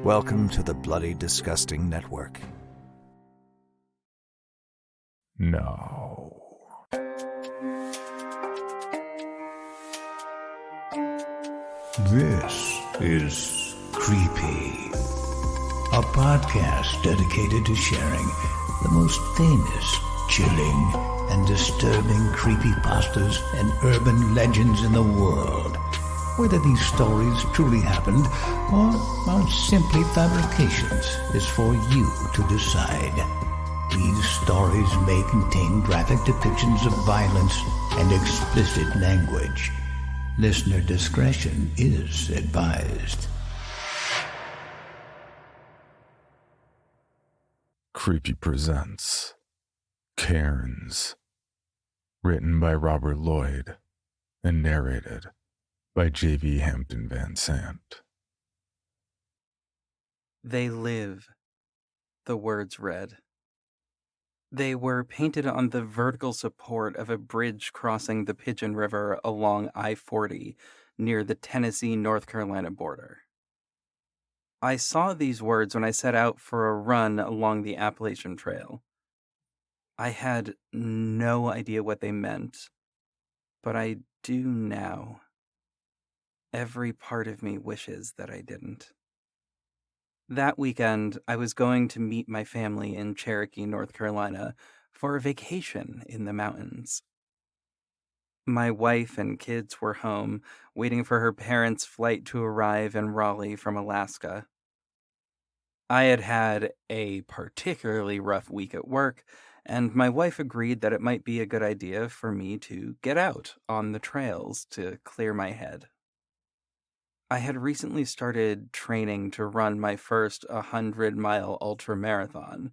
Welcome to the Bloody Disgusting Network. No. This is Creepy, a podcast dedicated to sharing the most famous, chilling, and disturbing creepypastas and urban legends in the world. Whether these stories truly happened or are simply fabrications is for you to decide. These stories may contain graphic depictions of violence and explicit language. Listener discretion is advised. Creepy presents Cairns. Written by Robert Lloyd and narrated by J.V. Hampton Van Sant. They live, the words read. They were painted on the vertical support of a bridge crossing the Pigeon River along I-40 near the Tennessee-North Carolina border. I saw these words when I set out for a run along the Appalachian Trail. I had no idea what they meant, but I do now. Every part of me wishes that I didn't. That weekend, I was going to meet my family in Cherokee, North Carolina, for a vacation in the mountains. My wife and kids were home, waiting for her parents' flight to arrive in Raleigh from Alaska. I had had a particularly rough week at work, and my wife agreed that it might be a good idea for me to get out on the trails to clear my head. I had recently started training to run my first 100-mile ultramarathon,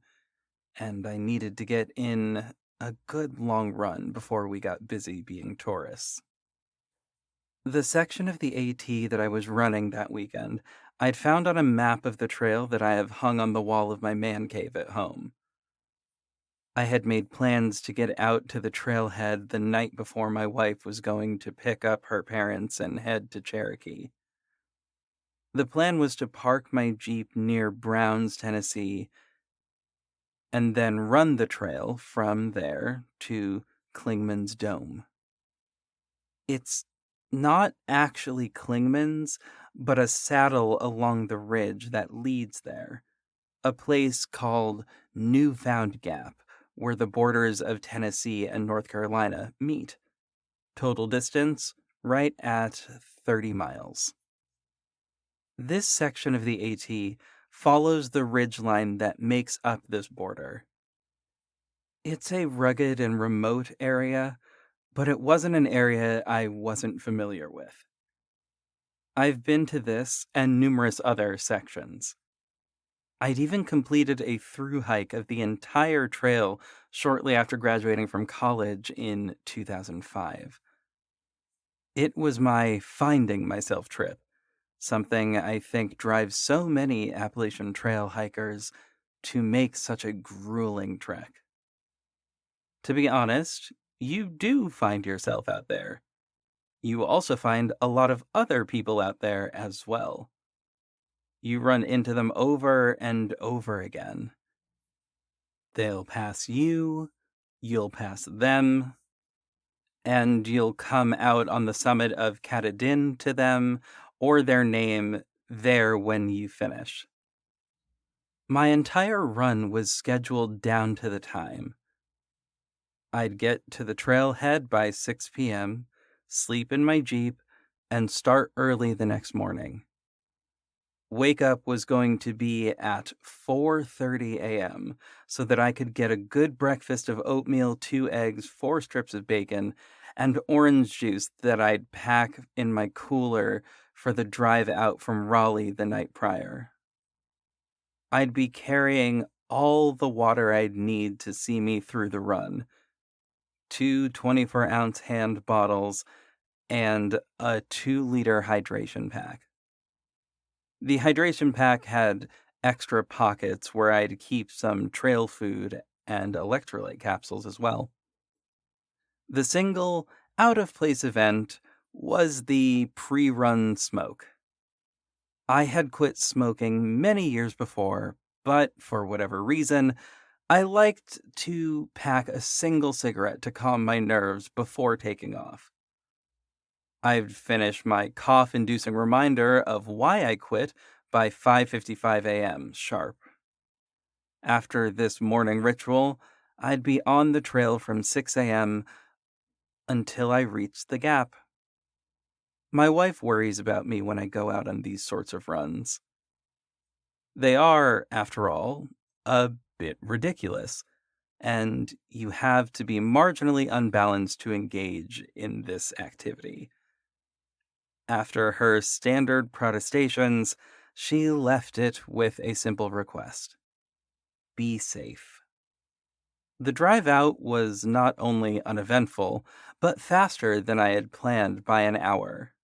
and I needed to get in a good long run before we got busy being tourists. The section of the AT that I was running that weekend, I'd found on a map of the trail that I have hung on the wall of my man cave at home. I had made plans to get out to the trailhead the night before my wife was going to pick up her parents and head to Cherokee. The plan was to park my Jeep near Browns, Tennessee, and then run the trail from there to Klingman's Dome. It's not actually Klingman's, but a saddle along the ridge that leads there, a place called Newfound Gap, where the borders of Tennessee and North Carolina meet. Total distance, right at 30 miles. This section of the AT follows the ridgeline that makes up this border. It's a rugged and remote area, but it wasn't an area I wasn't familiar with. I've been to this and numerous other sections. I'd even completed a through hike of the entire trail shortly after graduating from college in 2005. It was my finding myself trip. Something I think drives so many Appalachian Trail hikers to make such a grueling trek. To be honest, you do find yourself out there. You also find a lot of other people out there as well. You run into them over and over again. They'll pass you, you'll pass them, and you'll come out on the summit of Katahdin to them, or their name there when you finish. My entire run was scheduled down to the time. I'd get to the trailhead by 6 p.m., sleep in my Jeep, and start early the next morning. Wake up was going to be at 4:30 a.m. so that I could get a good breakfast of oatmeal, 2 eggs, 4 strips of bacon, and orange juice that I'd pack in my cooler for the drive out from Raleigh the night prior. I'd be carrying all the water I'd need to see me through the run. 2 24-ounce hand bottles and a 2-liter hydration pack. The hydration pack had extra pockets where I'd keep some trail food and electrolyte capsules as well. The single out-of-place event was the pre-run smoke. I had quit smoking many years before, but for whatever reason, I liked to pack a single cigarette to calm my nerves before taking off. I'd finish my cough-inducing reminder of why I quit by 5:55 a.m. sharp. After this morning ritual, I'd be on the trail from 6 a.m. until I reached the gap. My wife worries about me when I go out on these sorts of runs. They are, after all, a bit ridiculous, and you have to be marginally unbalanced to engage in this activity. After her standard protestations, she left it with a simple request: be safe. The drive out was not only uneventful, but faster than I had planned by an hour.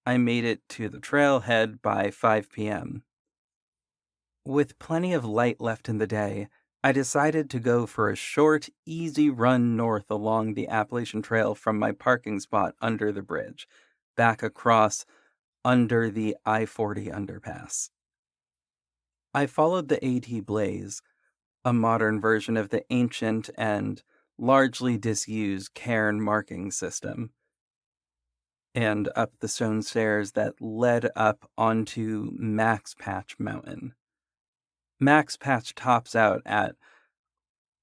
I made it to the trailhead by 5 p.m. With plenty of light left in the day, I decided to go for a short, easy run north along the Appalachian Trail from my parking spot under the bridge, back across under the I-40 underpass. I followed the AT Blaze, a modern version of the ancient and largely disused Cairns marking system, and up the stone stairs that led up onto Max Patch Mountain. Max Patch tops out at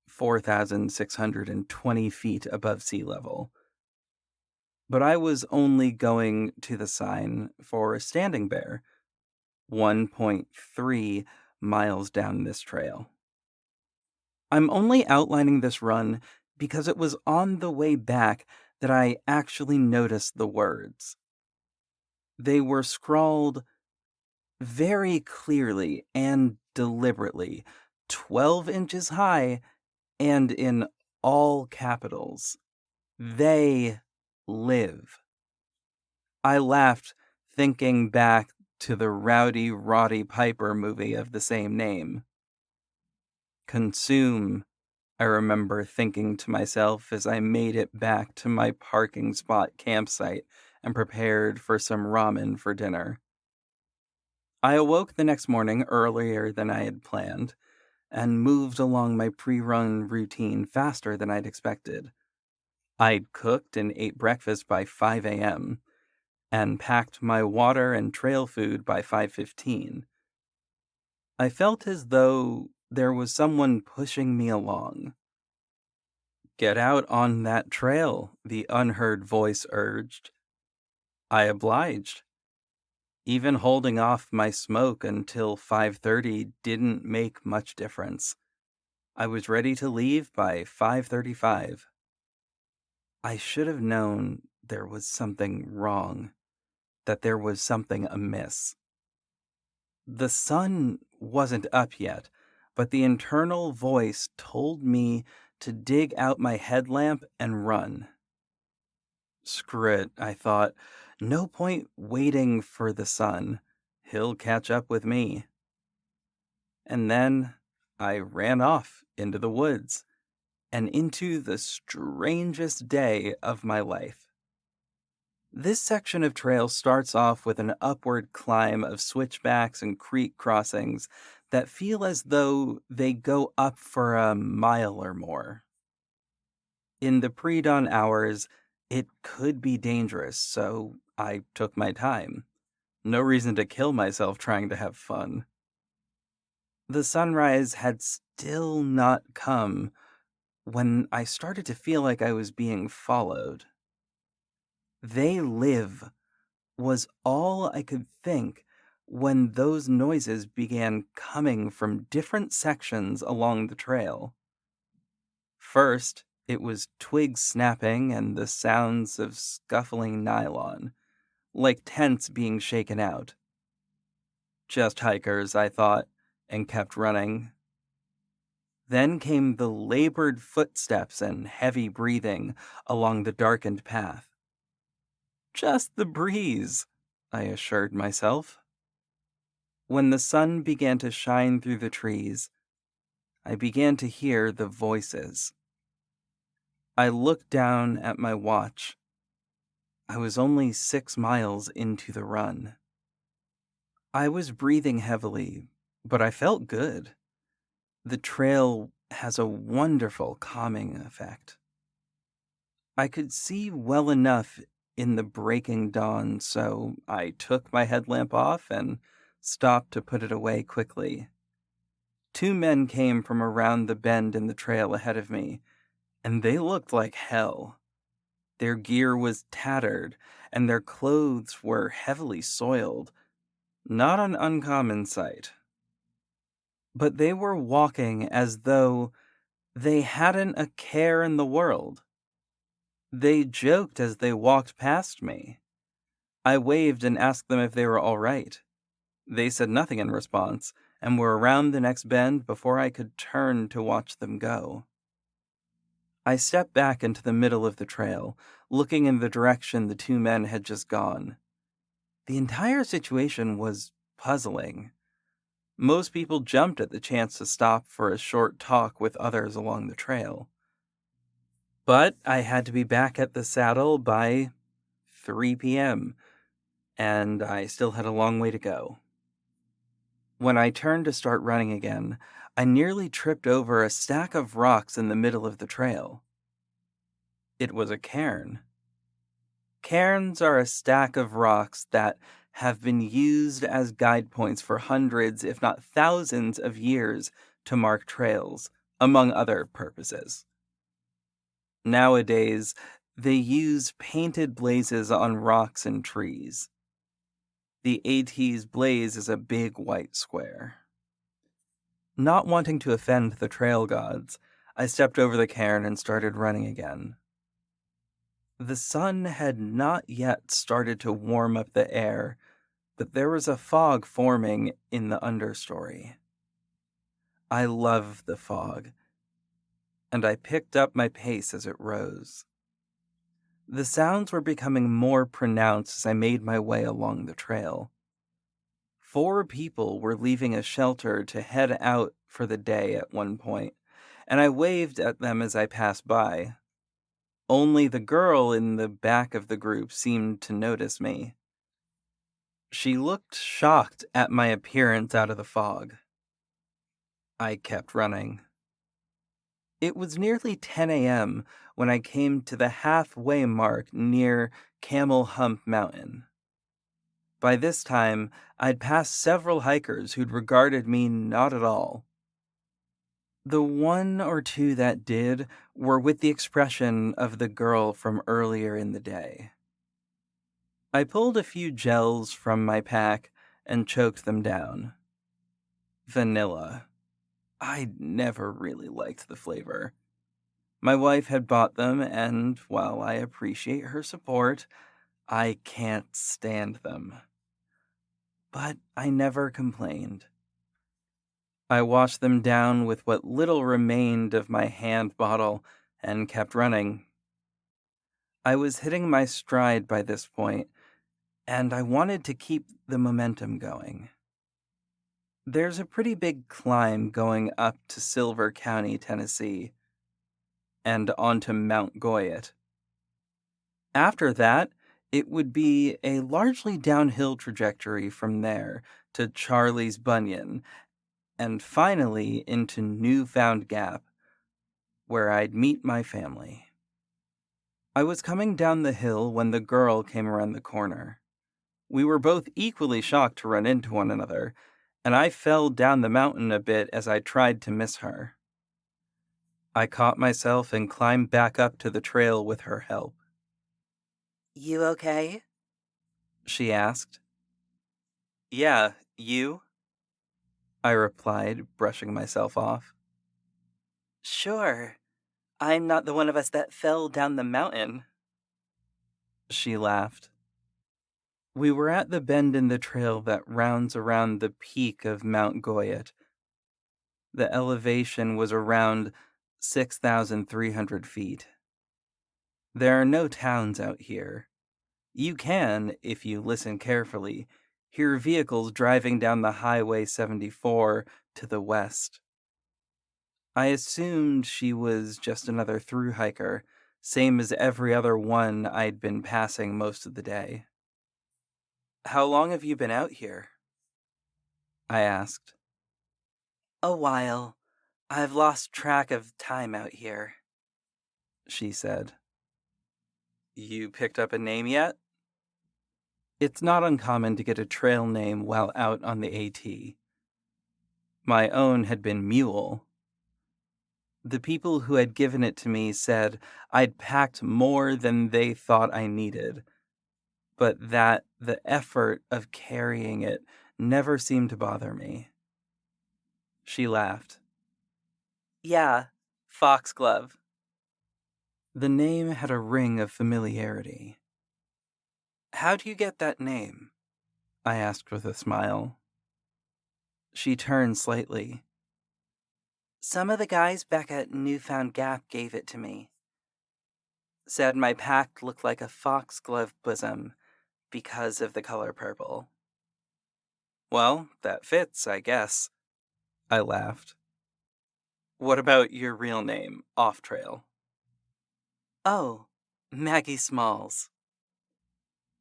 4,620 feet above sea level, but I was only going to the sign for Standing Bear, 1.3 miles down this trail. I'm only outlining this run because it was on the way back that I actually noticed the words. They were scrawled very clearly and deliberately, 12 inches high, and in all capitals. They live. I laughed, thinking back to the Rowdy Roddy Piper movie of the same name. Consume, I remember thinking to myself as I made it back to my parking spot campsite and prepared for some ramen for dinner. I awoke the next morning earlier than I had planned and moved along my pre-run routine faster than I'd expected. I'd cooked and ate breakfast by 5 a.m. and packed my water and trail food by 5:15. I felt as though there was someone pushing me along. Get out on that trail, the unheard voice urged. I obliged. Even holding off my smoke until 5:30 didn't make much difference. I was ready to leave by 5:35. I should have known there was something wrong, that there was something amiss. The sun wasn't up yet, but the internal voice told me to dig out my headlamp and run. Screw it, I thought. No point waiting for the sun. He'll catch up with me. And then I ran off into the woods and into the strangest day of my life. This section of trail starts off with an upward climb of switchbacks and creek crossings that feel as though they go up for a mile or more. In the pre-dawn hours, it could be dangerous, so I took my time. No reason to kill myself trying to have fun. The sunrise had still not come when I started to feel like I was being followed. They live was all I could think when those noises began coming from different sections along the trail. First, it was twigs snapping and the sounds of scuffling nylon, like tents being shaken out. Just hikers, I thought, and kept running. Then came the labored footsteps and heavy breathing along the darkened path. Just the breeze, I assured myself. When the sun began to shine through the trees, I began to hear the voices. I looked down at my watch. I was only 6 miles into the run. I was breathing heavily, but I felt good. The trail has a wonderful calming effect. I could see well enough in the breaking dawn, so I took my headlamp off and stopped to put it away quickly. Two men came from around the bend in the trail ahead of me, and they looked like hell. Their gear was tattered, and their clothes were heavily soiled. Not an uncommon sight. But they were walking as though they hadn't a care in the world. They joked as they walked past me. I waved and asked them if they were all right. They said nothing in response, and were around the next bend before I could turn to watch them go. I stepped back into the middle of the trail, looking in the direction the two men had just gone. The entire situation was puzzling. Most people jumped at the chance to stop for a short talk with others along the trail. But I had to be back at the saddle by 3 p.m., and I still had a long way to go. When I turned to start running again, I nearly tripped over a stack of rocks in the middle of the trail. It was a cairn. Cairns are a stack of rocks that have been used as guide points for hundreds, if not thousands, of years to mark trails, among other purposes. Nowadays, they use painted blazes on rocks and trees. The AT's blaze is a big white square. Not wanting to offend the trail gods, I stepped over the cairn and started running again. The sun had not yet started to warm up the air, but there was a fog forming in the understory. I love the fog, and I picked up my pace as it rose. The sounds were becoming more pronounced as I made my way along the trail. 4 people were leaving a shelter to head out for the day at one point, and I waved at them as I passed by. Only the girl in the back of the group seemed to notice me. She looked shocked at my appearance out of the fog. I kept running. It was nearly 10 a.m. when I came to the halfway mark near Camel Hump Mountain. By this time, I'd passed several hikers who'd regarded me not at all. The 1 or 2 that did were with the expression of the girl from earlier in the day. I pulled a few gels from my pack and choked them down. Vanilla. I never really liked the flavor. My wife had bought them, and while I appreciate her support, I can't stand them. But I never complained. I washed them down with what little remained of my hand bottle and kept running. I was hitting my stride by this point, and I wanted to keep the momentum going. There's a pretty big climb going up to Silver County, Tennessee, and onto Mount Goyet. After that, it would be a largely downhill trajectory from there to Charlie's Bunyan, and finally into Newfound Gap, where I'd meet my family. I was coming down the hill when the girl came around the corner. We were both equally shocked to run into one another, and I fell down the mountain a bit as I tried to miss her. I caught myself and climbed back up to the trail with her help. "You okay?" she asked. "Yeah, you?" I replied, brushing myself off. "Sure. I'm not the one of us that fell down the mountain." She laughed. We were at the bend in the trail that rounds around the peak of Mount Goyet. The elevation was around 6,300 feet. There are no towns out here. You can, if you listen carefully, hear vehicles driving down the Highway 74 to the west. I assumed she was just another through hiker, same as every other one I'd been passing most of the day. "How long have you been out here?" I asked. A while. I've lost track of time out here, she said. You picked up a name yet? It's not uncommon to get a trail name while out on the AT. My own had been Mule. The people who had given it to me said I'd packed more than they thought I needed, but that the effort of carrying it never seemed to bother me. She laughed. Yeah, Foxglove. The name had a ring of familiarity. How do you get that name? I asked with a smile. She turned slightly. Some of the guys back at Newfound Gap gave it to me. Said my pack looked like a foxglove bosom because of the color purple. Well, that fits, I guess. I laughed. What about your real name, off trail? Oh, Maggie Smalls.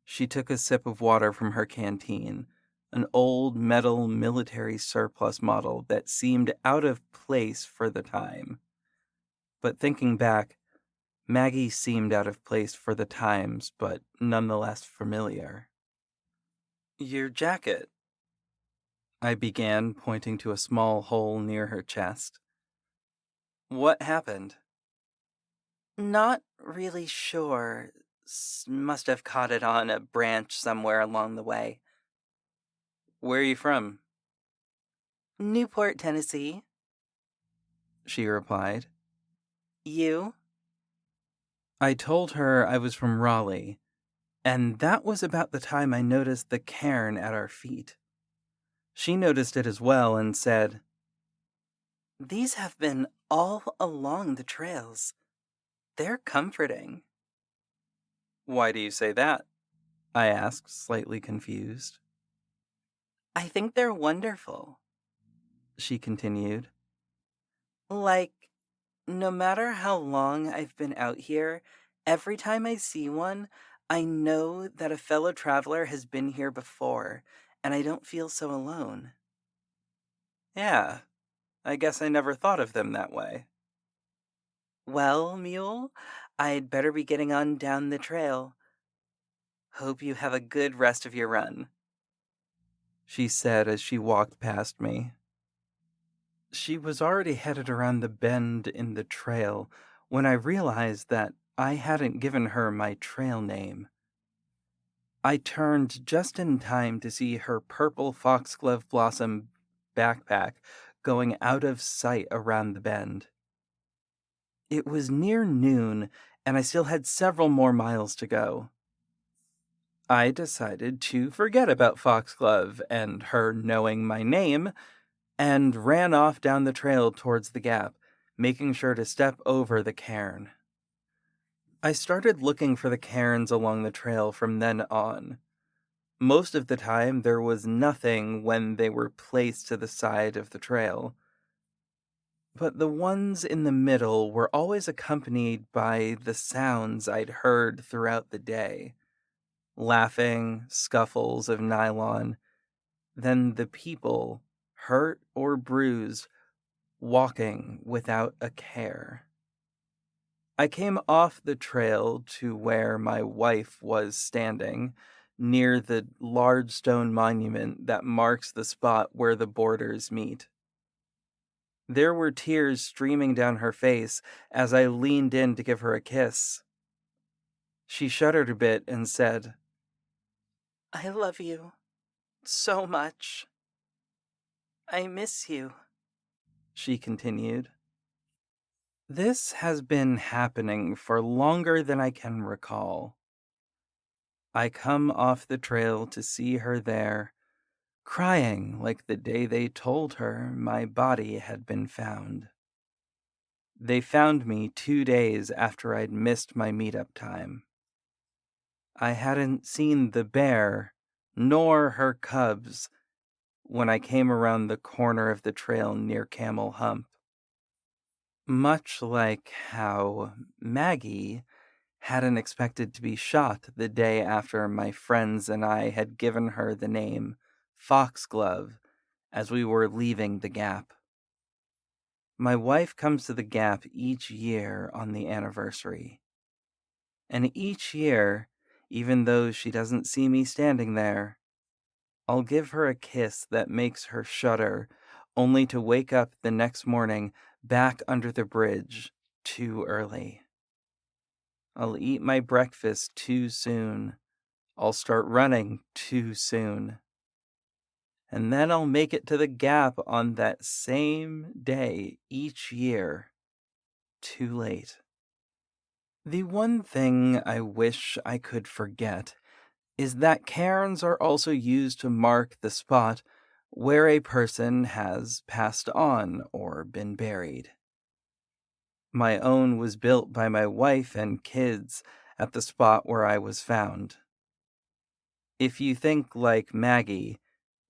She took a sip of water from her canteen, an old metal military surplus model that seemed out of place for the time. But thinking back, Maggie seemed out of place for the times, but nonetheless familiar. Your jacket, I began, pointing to a small hole near her chest. What happened? Not really sure. Must have caught it on a branch somewhere along the way. Where are you from? Newport, Tennessee, she replied. You? I told her I was from Raleigh, and that was about the time I noticed the cairn at our feet. She noticed it as well and said, These have been all along the trails. They're comforting. Why do you say that? I asked, slightly confused. I think they're wonderful, she continued. Like, no matter how long I've been out here, every time I see one, I know that a fellow traveler has been here before, and I don't feel so alone. Yeah, I guess I never thought of them that way. Well, Mule, I'd better be getting on down the trail. Hope you have a good rest of your run, she said as she walked past me. She was already headed around the bend in the trail when I realized that I hadn't given her my trail name. I turned just in time to see her purple foxglove blossom backpack going out of sight around the bend. It was near noon, and I still had several more miles to go. I decided to forget about Foxglove and her knowing my name, and ran off down the trail towards the gap, making sure to step over the cairn. I started looking for the cairns along the trail from then on. Most of the time, there was nothing when they were placed to the side of the trail. But the ones in the middle were always accompanied by the sounds I'd heard throughout the day. Laughing, scuffles of nylon, then the people, hurt or bruised, walking without a care. I came off the trail to where my wife was standing, near the large stone monument that marks the spot where the borders meet. There were tears streaming down her face as I leaned in to give her a kiss. She shuddered a bit and said, I love you so much. I miss you, she continued. This has been happening for longer than I can recall. I come off the trail to see her there, crying like the day they told her my body had been found. They found me 2 days after I'd missed my meetup time. I hadn't seen the bear, nor her cubs, when I came around the corner of the trail near Camel Hump. Much like how Maggie hadn't expected to be shot the day after my friends and I had given her the name Foxglove as we were leaving the Gap. My wife comes to the Gap each year on the anniversary. And each year, even though she doesn't see me standing there, I'll give her a kiss that makes her shudder, only to wake up the next morning back under the bridge too early. I'll eat my breakfast too soon. I'll start running too soon. And then I'll make it to the Gap on that same day each year too late. The one thing I wish I could forget is that cairns are also used to mark the spot where a person has passed on or been buried. My own was built by my wife and kids at the spot where I was found. If you think like Maggie,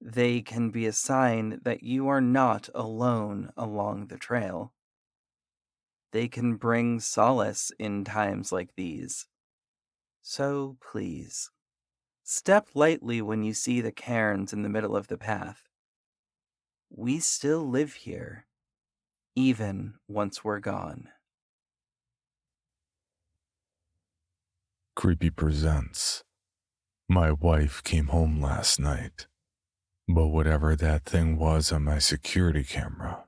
they can be a sign that you are not alone along the trail. They can bring solace in times like these. So please, step lightly when you see the cairns in the middle of the path. We still live here, even once we're gone. Creepy presents. My wife came home last night, but whatever that thing was on my security camera,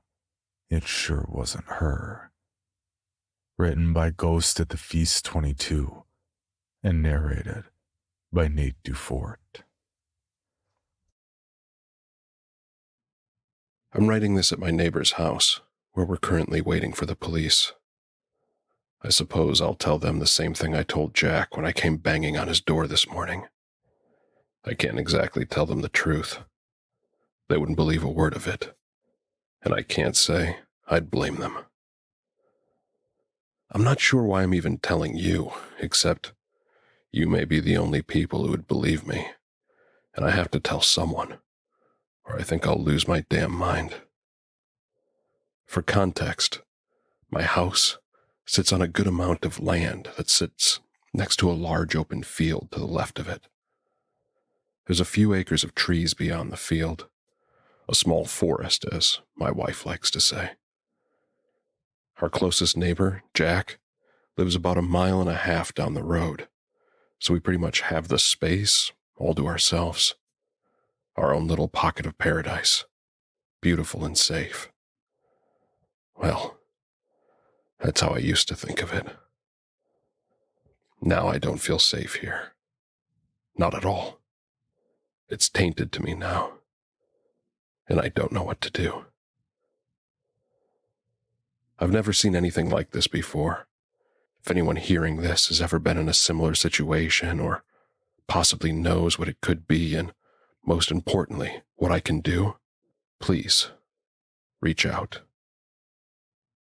it sure wasn't her. Written by Ghost at the Feast 22 and narrated by Nate Dufort. I'm writing this at my neighbor's house, where we're currently waiting for the police. I suppose I'll tell them the same thing I told Jack when I came banging on his door this morning. I can't exactly tell them the truth. They wouldn't believe a word of it, and I can't say I'd blame them. I'm not sure why I'm even telling you, except you may be the only people who would believe me, and I have to tell someone, or I think I'll lose my damn mind. For context, my house sits on a good amount of land that sits next to a large open field to the left of it. There's a few acres of trees beyond the field, a small forest, as my wife likes to say. Our closest neighbor, Jack, lives about 1.5 miles down the road, so we pretty much have the space all to ourselves. Our own little pocket of paradise, beautiful and safe. Well, that's how I used to think of it. Now I don't feel safe here. Not at all. It's tainted to me now, and I don't know what to do. I've never seen anything like this before. If anyone hearing this has ever been in a similar situation or possibly knows what it could be and, most importantly, what I can do, please reach out.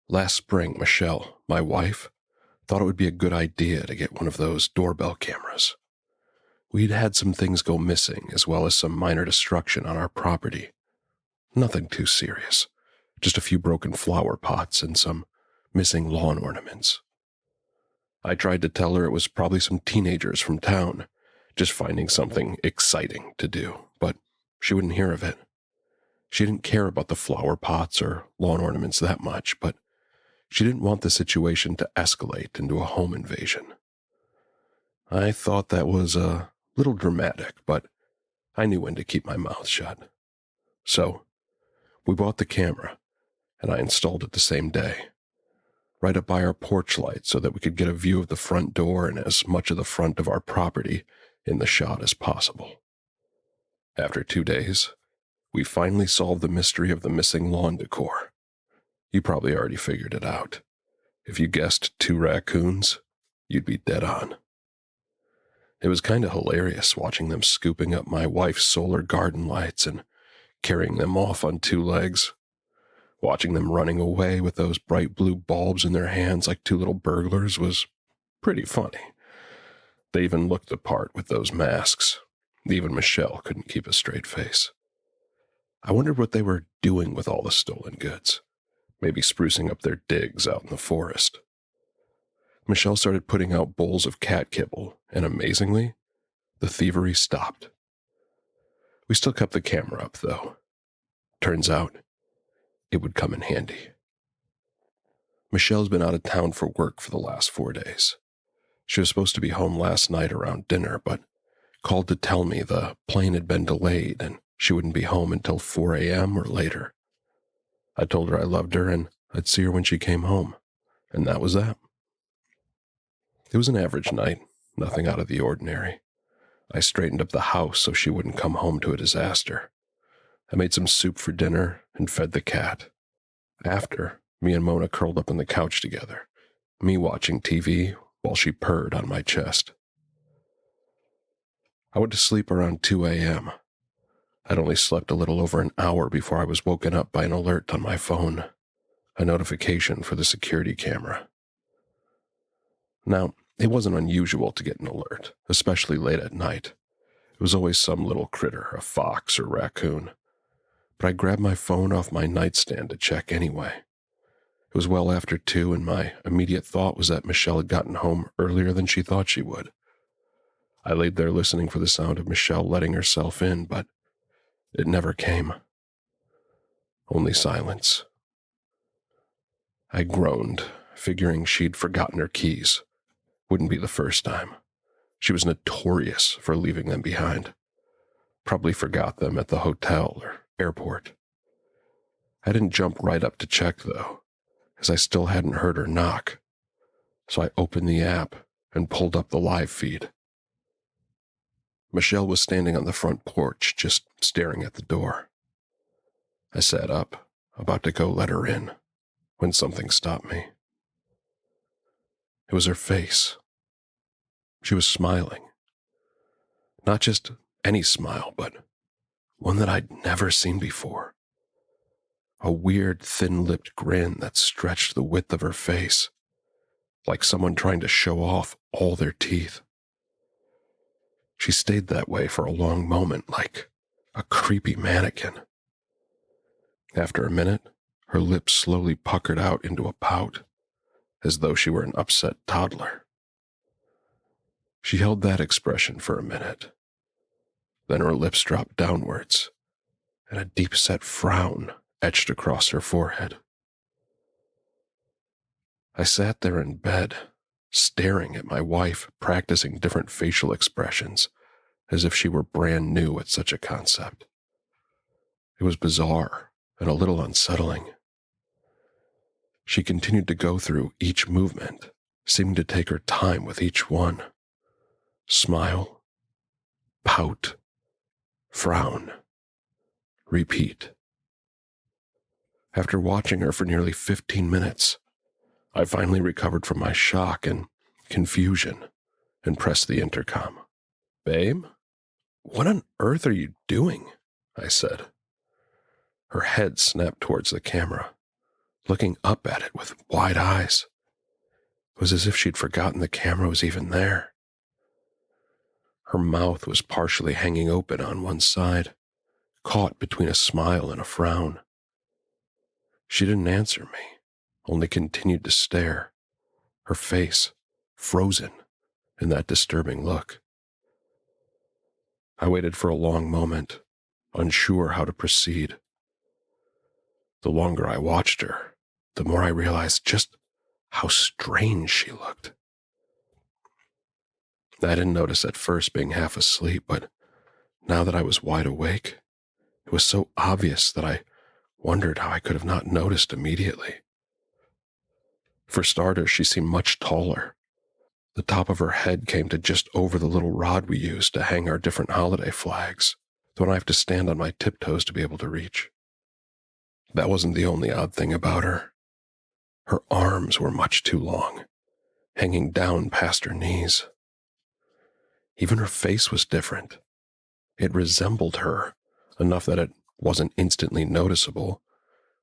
Last spring, Michelle, my wife, thought it would be a good idea to get one of those doorbell cameras. We'd had some things go missing as well as some minor destruction on our property. Nothing too serious. Just a few broken flower pots and some missing lawn ornaments. I tried to tell her it was probably some teenagers from town, just finding something exciting to do, but she wouldn't hear of it. She didn't care about the flower pots or lawn ornaments that much, but she didn't want the situation to escalate into a home invasion. I thought that was a little dramatic, but I knew when to keep my mouth shut. So, we bought the camera, and I installed it the same day, right up by our porch light so that we could get a view of the front door and as much of the front of our property in the shot as possible. After 2 days, we finally solved the mystery of the missing lawn decor. You probably already figured it out. If you guessed 2 raccoons, you'd be dead on. It was kind of hilarious watching them scooping up my wife's solar garden lights and carrying them off on 2 legs. Watching them running away with those bright blue bulbs in their hands like 2 little burglars was pretty funny. They even looked the part with those masks. Even Michelle couldn't keep a straight face. I wondered what they were doing with all the stolen goods. Maybe sprucing up their digs out in the forest. Michelle started putting out bowls of cat kibble, and amazingly, the thievery stopped. We still kept the camera up, though. Turns out, it would come in handy. Michelle's been out of town for work for the last 4 days. She was supposed to be home last night around dinner, but called to tell me the plane had been delayed and she wouldn't be home until 4 a.m. or later. I told her I loved her and I'd see her when she came home, and that was that. It was an average night, nothing out of the ordinary. I straightened up the house so she wouldn't come home to a disaster. I made some soup for dinner and fed the cat. After, me and Mona curled up on the couch together, me watching TV while she purred on my chest. I went to sleep around 2 a.m. I'd only slept a little over an hour before I was woken up by an alert on my phone, a notification for the security camera. Now, it wasn't unusual to get an alert, especially late at night. It was always some little critter, a fox or raccoon. But I grabbed my phone off my nightstand to check anyway. It was well after 2, and my immediate thought was that Michelle had gotten home earlier than she thought she would. I laid there listening for the sound of Michelle letting herself in, but it never came. Only silence. I groaned, figuring she'd forgotten her keys. Wouldn't be the first time. She was notorious for leaving them behind. Probably forgot them at the hotel or airport. I didn't jump right up to check, though, as I still hadn't heard her knock. So I opened the app and pulled up the live feed. Michelle was standing on the front porch, just staring at the door. I sat up, about to go let her in, when something stopped me. It was her face. She was smiling. Not just any smile, but one that I'd never seen before. A weird, thin-lipped grin that stretched the width of her face, like someone trying to show off all their teeth. She stayed that way for a long moment, like a creepy mannequin. After a minute, her lips slowly puckered out into a pout, as though she were an upset toddler. She held that expression for a minute. Then her lips dropped downwards, and a deep-set frown etched across her forehead. I sat there in bed, staring at my wife practicing different facial expressions, as if she were brand new at such a concept. It was bizarre and a little unsettling. She continued to go through each movement, seeming to take her time with each one. Smile, pout, frown, repeat. After watching her for nearly 15 minutes, I finally recovered from my shock and confusion and pressed the intercom. "Babe, what on earth are you doing?" I said. Her head snapped towards the camera, looking up at it with wide eyes. It was as if she'd forgotten the camera was even there. Her mouth was partially hanging open on one side, caught between a smile and a frown. She didn't answer me, only continued to stare, her face frozen in that disturbing look. I waited for a long moment, unsure how to proceed. The longer I watched her, the more I realized just how strange she looked. I didn't notice at first being half asleep, but now that I was wide awake, it was so obvious that I wondered how I could have not noticed immediately. For starters, she seemed much taller. The top of her head came to just over the little rod we used to hang our different holiday flags, the one I have to stand on my tiptoes to be able to reach. That wasn't the only odd thing about her. Her arms were much too long, hanging down past her knees. Even her face was different. It resembled her enough that it wasn't instantly noticeable,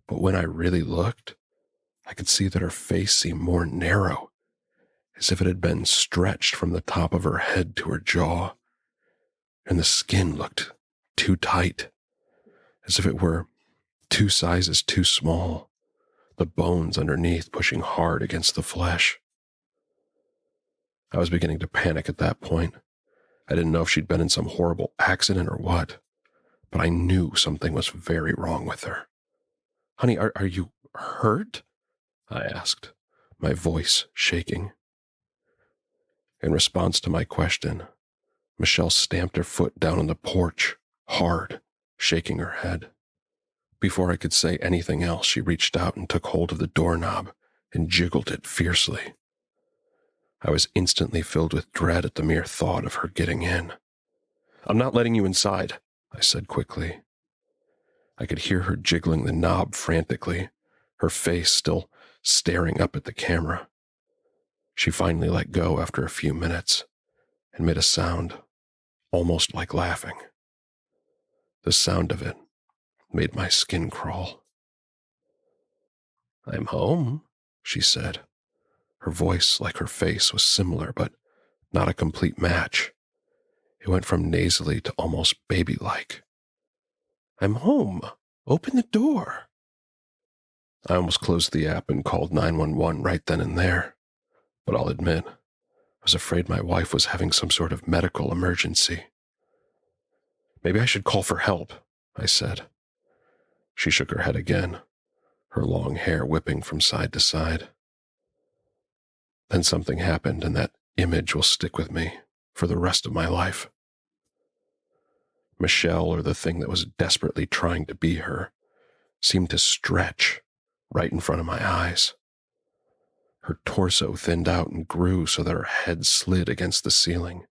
but when I really looked, I could see that her face seemed more narrow, as if it had been stretched from the top of her head to her jaw, and the skin looked too tight, as if it were 2 sizes too small, the bones underneath pushing hard against the flesh. I was beginning to panic at that point. I didn't know if she'd been in some horrible accident or what, but I knew something was very wrong with her. "Honey, are you hurt?" I asked, my voice shaking. In response to my question, Michelle stamped her foot down on the porch, hard, shaking her head. Before I could say anything else, she reached out and took hold of the doorknob and jiggled it fiercely. I was instantly filled with dread at the mere thought of her getting in. "I'm not letting you inside," I said quickly. I could hear her jiggling the knob frantically, her face still staring up at the camera. She finally let go after a few minutes and made a sound, almost like laughing. The sound of it made my skin crawl. "I'm home," she said. Her voice, like her face, was similar, but not a complete match. It went from nasally to almost baby-like. "I'm home. Open the door." I almost closed the app and called 911 right then and there. But I'll admit, I was afraid my wife was having some sort of medical emergency. "Maybe I should call for help," I said. She shook her head again, her long hair whipping from side to side. Then something happened, and that image will stick with me for the rest of my life. Michelle, or the thing that was desperately trying to be her, seemed to stretch right in front of my eyes. Her torso thinned out and grew so that her head slid against the ceiling.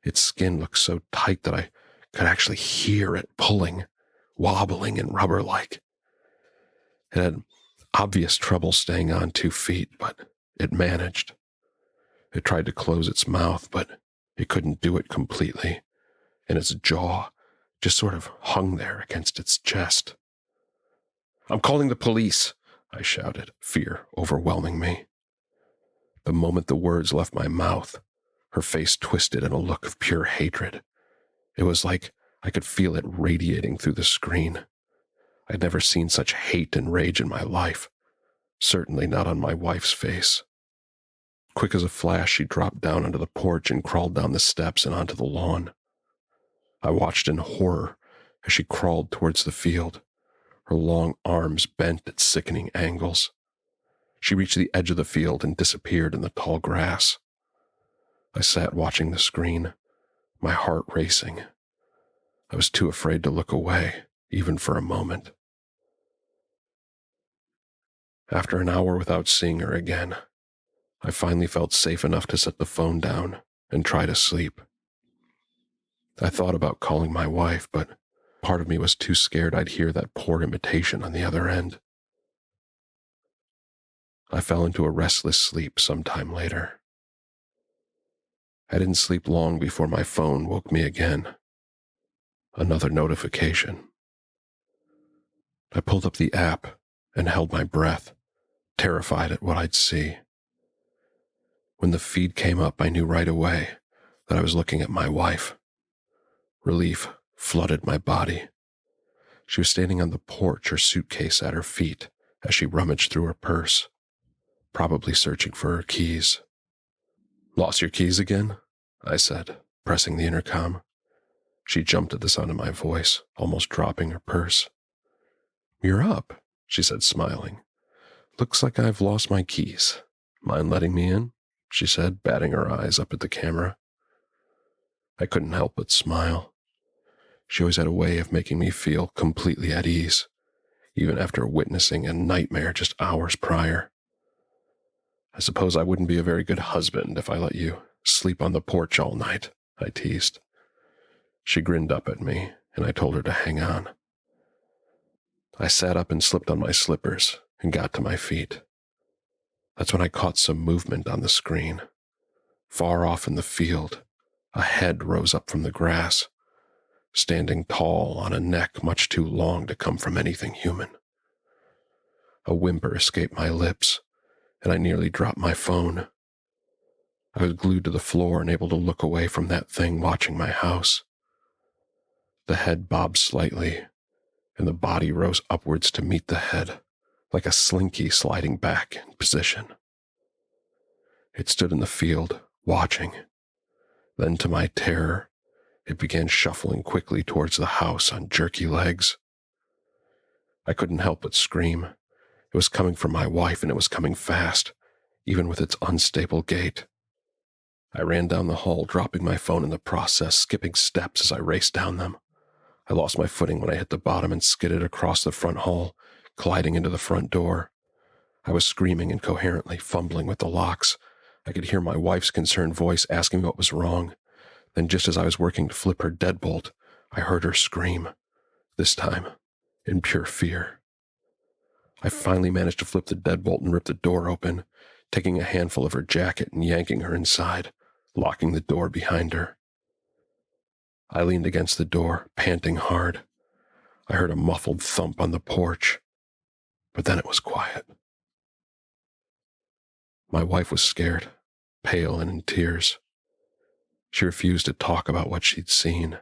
Its skin looked so tight that I could actually hear it pulling, wobbling and rubber-like. It had obvious trouble staying on 2 feet, but it managed. It tried to close its mouth, but it couldn't do it completely, and its jaw just sort of hung there against its chest. "I'm calling the police," I shouted, fear overwhelming me. The moment the words left my mouth, her face twisted in a look of pure hatred. It was like I could feel it radiating through the screen. I'd never seen such hate and rage in my life, certainly not on my wife's face. Quick as a flash, she dropped down onto the porch and crawled down the steps and onto the lawn. I watched in horror as she crawled towards the field, her long arms bent at sickening angles. She reached the edge of the field and disappeared in the tall grass. I sat watching the screen, my heart racing. I was too afraid to look away, even for a moment. After an hour without seeing her again, I finally felt safe enough to set the phone down and try to sleep. I thought about calling my wife, but part of me was too scared I'd hear that poor imitation on the other end. I fell into a restless sleep sometime later. I didn't sleep long before my phone woke me again. Another notification. I pulled up the app and held my breath, terrified at what I'd see. When the feed came up, I knew right away that I was looking at my wife. Relief flooded my body. She was standing on the porch, her suitcase at her feet, as she rummaged through her purse, probably searching for her keys. "Lost your keys again?" I said, pressing the intercom. She jumped at the sound of my voice, almost dropping her purse. "You're up," she said, smiling. "Looks like I've lost my keys. Mind letting me in?" she said, batting her eyes up at the camera. I couldn't help but smile. She always had a way of making me feel completely at ease, even after witnessing a nightmare just hours prior. "I suppose I wouldn't be a very good husband if I let you sleep on the porch all night," I teased. She grinned up at me, and I told her to hang on. I sat up and slipped on my slippers and got to my feet. That's when I caught some movement on the screen. Far off in the field, a head rose up from the grass, standing tall on a neck much too long to come from anything human. A whimper escaped my lips, and I nearly dropped my phone. I was glued to the floor, unable to look away from that thing watching my house. The head bobbed slightly, and the body rose upwards to meet the head, like a slinky sliding back in position. It stood in the field, watching. Then, to my terror, It began shuffling quickly towards the house on jerky legs. I couldn't help but scream. It was coming from my wife, and it was coming fast, even with its unstable gait. I ran down the hall, dropping my phone in the process, skipping steps as I raced down them. I lost my footing when I hit the bottom and skidded across the front hall, colliding into the front door. I was screaming incoherently, fumbling with the locks. I could hear my wife's concerned voice asking what was wrong. Then, just as I was working to flip her deadbolt, I heard her scream, this time in pure fear. I finally managed to flip the deadbolt and rip the door open, taking a handful of her jacket and yanking her inside, locking the door behind her. I leaned against the door, panting hard. I heard a muffled thump on the porch, but then it was quiet. My wife was scared, pale and in tears. She refused to talk about what she'd seen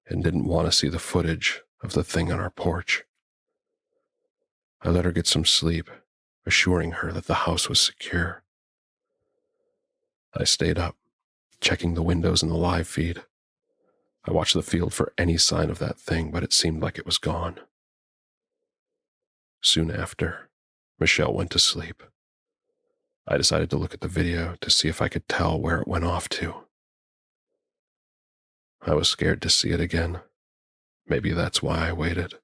and didn't want to see the footage of the thing on our porch. I let her get some sleep, assuring her that the house was secure. I stayed up, checking the windows in the live feed. I watched the field for any sign of that thing, but it seemed like it was gone. Soon after, Michelle went to sleep. I decided to look at the video to see if I could tell where it went off to. I was scared to see it again. Maybe that's why I waited.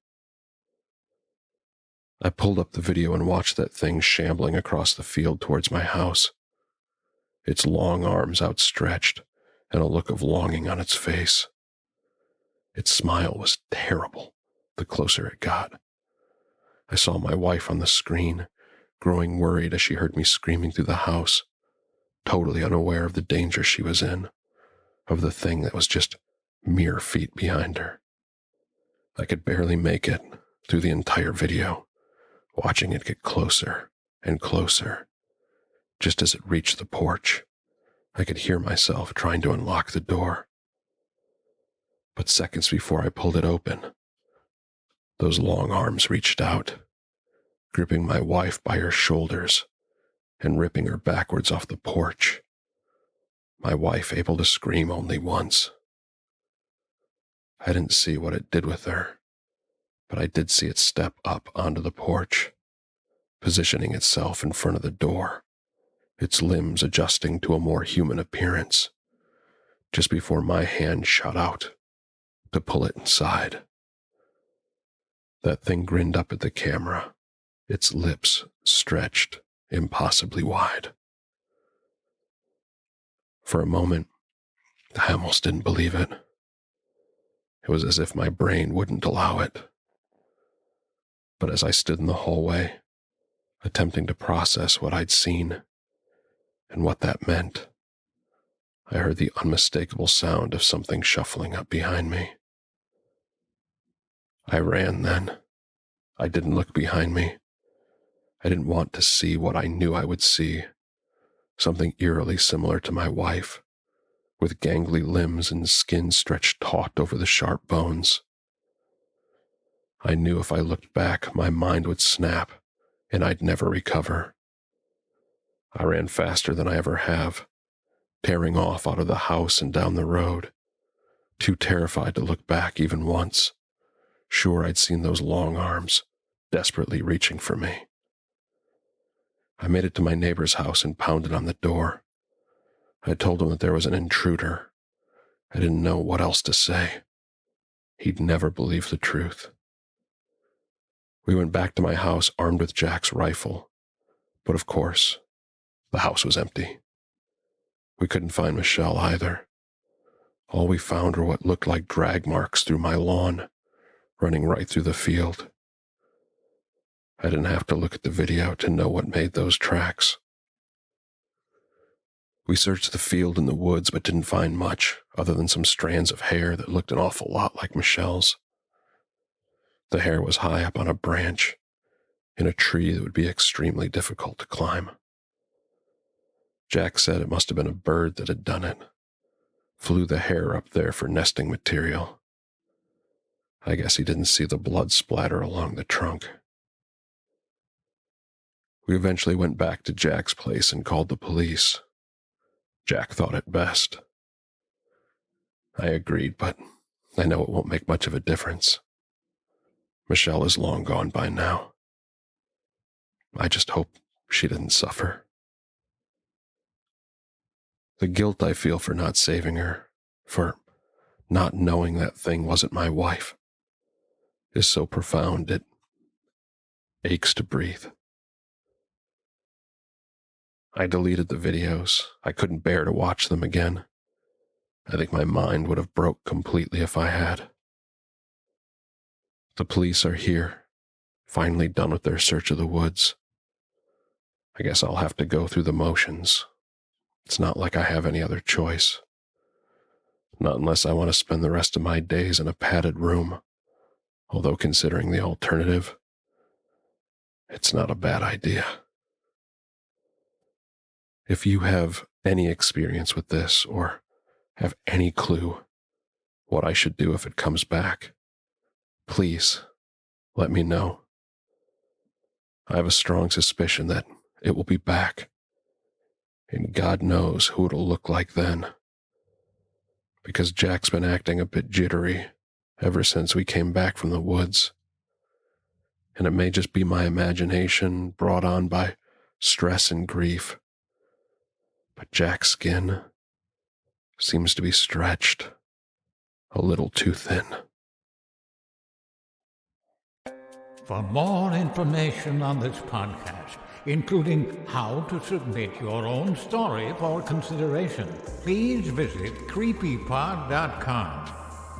I pulled up the video and watched that thing shambling across the field towards my house, its long arms outstretched and a look of longing on its face. Its smile was terrible the closer it got. I saw my wife on the screen, growing worried as she heard me screaming through the house, totally unaware of the danger she was in, of the thing that was just mere feet behind her. I could barely make it through the entire video, watching it get closer and closer. Just as it reached the porch, I could hear myself trying to unlock the door. But seconds before I pulled it open, those long arms reached out, gripping my wife by her shoulders and ripping her backwards off the porch. My wife able to scream only once. I didn't see what it did with her, but I did see it step up onto the porch, positioning itself in front of the door, its limbs adjusting to a more human appearance, just before my hand shot out to pull it inside. That thing grinned up at the camera, its lips stretched impossibly wide. For a moment, I almost didn't believe it. It was as if my brain wouldn't allow it. But as I stood in the hallway, attempting to process what I'd seen and what that meant, I heard the unmistakable sound of something shuffling up behind me. I ran then. I didn't look behind me. I didn't want to see what I knew I would see, something eerily similar to my wife, with gangly limbs and skin stretched taut over the sharp bones. I knew if I looked back, my mind would snap, and I'd never recover. I ran faster than I ever have, tearing off out of the house and down the road, too terrified to look back even once, sure I'd seen those long arms desperately reaching for me. I made it to my neighbor's house and pounded on the door. I told him that there was an intruder. I didn't know what else to say. He'd never believe the truth. We went back to my house armed with Jack's rifle, but of course, the house was empty. We couldn't find Michelle either. All we found were what looked like drag marks through my lawn, running right through the field. I didn't have to look at the video to know what made those tracks. We searched the field and the woods but didn't find much other than some strands of hair that looked an awful lot like Michelle's. The hair was high up on a branch, in a tree that would be extremely difficult to climb. Jack said it must have been a bird that had done it, flew the hair up there for nesting material. I guess he didn't see the blood splatter along the trunk. We eventually went back to Jack's place and called the police. Jack thought it best. I agreed, but I know it won't make much of a difference. Michelle is long gone by now. I just hope she didn't suffer. The guilt I feel for not saving her, for not knowing that thing wasn't my wife, is so profound it aches to breathe. I deleted the videos. I couldn't bear to watch them again. I think my mind would have broke completely if I had. The police are here, finally done with their search of the woods. I guess I'll have to go through the motions. It's not like I have any other choice. Not unless I want to spend the rest of my days in a padded room. Although considering the alternative, it's not a bad idea. If you have any experience with this or have any clue what I should do if it comes back, please let me know. I have a strong suspicion that it will be back, and God knows who it'll look like then. Because Jack's been acting a bit jittery ever since we came back from the woods. And it may just be my imagination brought on by stress and grief. But Jack's skin seems to be stretched a little too thin. For more information on this podcast, including how to submit your own story for consideration, please visit creepypod.com.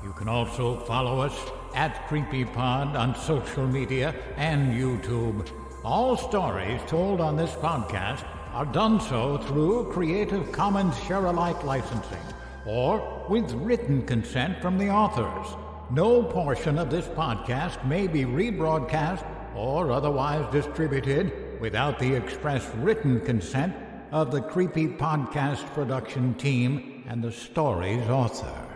You can also follow us at CreepyPod on social media and YouTube. All stories told on this podcast are done so through Creative Commons Share-alike licensing or with written consent from the authors. No portion of this podcast may be rebroadcast or otherwise distributed without the express written consent of the Creepy Podcast production team and the story's author.